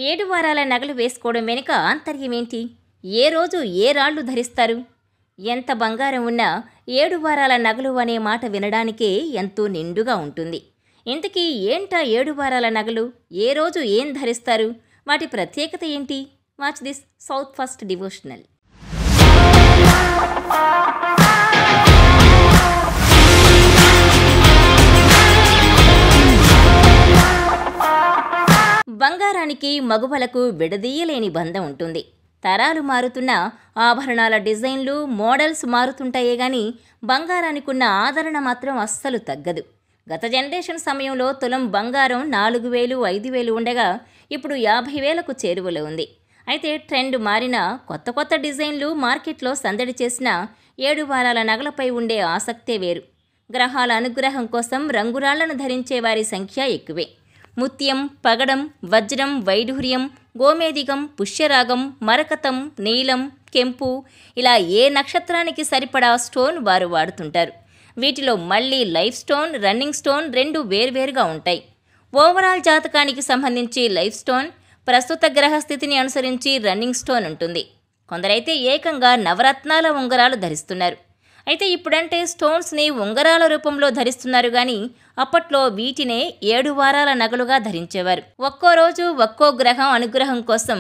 7 వారాల నగలు వేసుకోవడం వెనుక ఆంతర్యం ఏంటి? ఏ రోజు ఏ రాళ్ళు ధరిస్తారు? ఎంత బంగారం ఉన్నా 7 వారాల నగలు అనే మాట వినడానికే ఎంతో నిండుగా ఉంటుంది. ఇంతకీ ఏంటా 7 వారాల నగలు? ఏ రోజు ఏం ధరిస్తారు? వాటి ప్రత్యేకత ఏంటి? Watch this south first devotional. బంగారానికి మగువలకు విడదీయలేని బంధం ఉంటుంది. తరాలు మారుతున్నా ఆభరణాల డిజైన్లు మోడల్స్ మారుతుంటాయే గాని బంగారానికి ఉన్న ఆదరణ మాత్రం అస్సలు తగ్గదు. గత జనరేషన్ సమయంలో తులం బంగారం 4,000, 5,000 ఉండగా ఇప్పుడు 50,000కు చేరువలో ఉంది. అయితే ట్రెండ్ మారినా కొత్త కొత్త డిజైన్లు మార్కెట్లో సందడి చేసినా 7 వారాల నగలపై ఉండే ఆసక్తే వేరు. గ్రహాల అనుగ్రహం కోసం రంగురాళ్లను ధరించే వారి సంఖ్య ఎక్కువే. ముత్యం, పగడం, వజ్రం, వైఢూర్యం, గోమేదిగం, పుష్యరాగం, మరకతం, నీలం, కెంపు ఇలా ఏ నక్షత్రానికి సరిపడా స్టోన్ వారు వాడుతుంటారు. వీటిలో మళ్ళీ లైఫ్ స్టోన్, రన్నింగ్ స్టోన్ రెండు వేర్వేరుగా ఉంటాయి. ఓవరాల్ జాతకానికి సంబంధించి లైఫ్ స్టోన్, ప్రస్తుత గ్రహస్థితిని అనుసరించి రన్నింగ్ స్టోన్ ఉంటుంది. కొందరైతే ఏకంగా నవరత్నాల ఉంగరాలు ధరిస్తున్నారు. అయితే ఇప్పుడంటే స్టోన్స్ని ఉంగరాల రూపంలో ధరిస్తున్నారు కానీ అప్పట్లో వీటినే 7 వారాల నగలుగా ధరించేవారు. ఒక్కో రోజు ఒక్కో గ్రహం అనుగ్రహం కోసం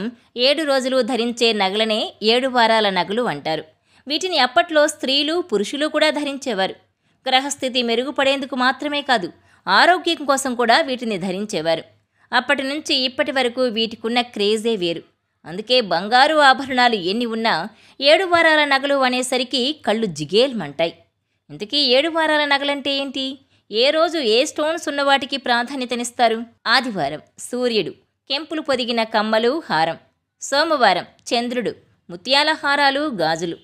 7 రోజులు ధరించే నగలనే 7 వారాల నగలు అంటారు. వీటిని అప్పట్లో స్త్రీలు, పురుషులు కూడా ధరించేవారు. గ్రహస్థితి మెరుగుపడేందుకు మాత్రమే కాదు, ఆరోగ్యం కోసం కూడా వీటిని ధరించేవారు. అప్పటి నుంచి ఇప్పటి వరకు వీటికున్న క్రేజే వేరు. అందుకే బంగారు ఆభరణాలు ఎన్ని ఉన్నా 7 వారాల నగలు అనేసరికి కళ్ళు జిగేల్మంటాయి. ఇంతకీ 7 వారాల నగలంటే ఏంటి? ఏ రోజు ఏ స్టోన్స్ ఉన్నవాటికి ప్రాధాన్యతనిస్తారు? ఆదివారం సూర్యుడు, కెంపులు పొదిగిన కమ్మలు, హారం. సోమవారం చంద్రుడు, ముత్యాల హారాలు, గాజులు.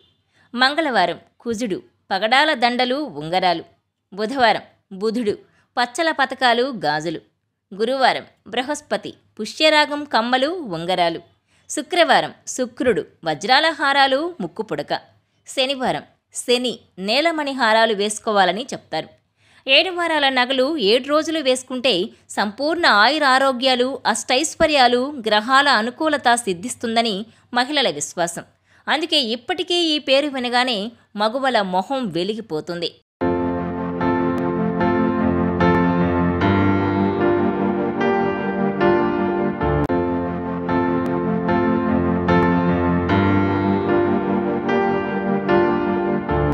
మంగళవారం కుజుడు, పగడాల దండలు, ఉంగరాలు. బుధవారం బుధుడు, పచ్చల పతకాలు, గాజులు. గురువారం బృహస్పతి, పుష్యరాగం, కమ్మలు, ఉంగరాలు. శుక్రవారం శుక్రుడు, వజ్రాల హారాలు, ముక్కు పుడక. శనివారం శని, నేలమణి హారాలు వేసుకోవాలని చెప్తారు. 7 వారాల నగలు 7 రోజులు వేసుకుంటే సంపూర్ణ ఆయురారోగ్యాలు, అష్టైశ్వర్యాలు, గ్రహాల అనుకూలత సిద్ధిస్తుందని మహిళల విశ్వాసం. అందుకే ఇప్పటికీ ఈ పేరు వినగానే మగువల మొహం వెలిగిపోతుంది.